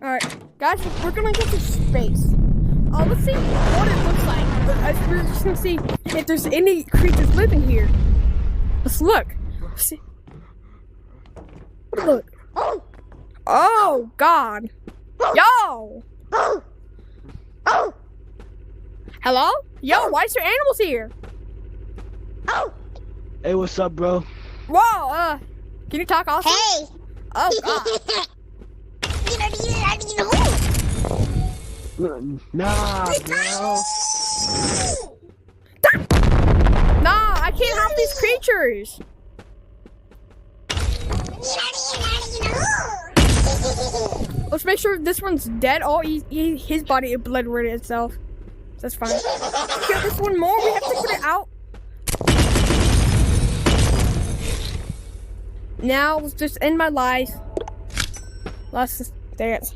Alright, guys, we're gonna get to space. Let's see what it looks like. We're just gonna see if there's any creatures living here. Let's look. Let's see. Look. Oh, God. Yo! Hello? Yo, why is there animals here? Hey, what's up, bro? Whoa, can you talk also? Hey! Oh, God. Nah, bro. Nah, I can't help these creatures. Let's make sure this one's dead. Oh, his body obliterated itself. That's fine. Kill this one more. We have to put it out. Now, let's just end my life. Let's just dance.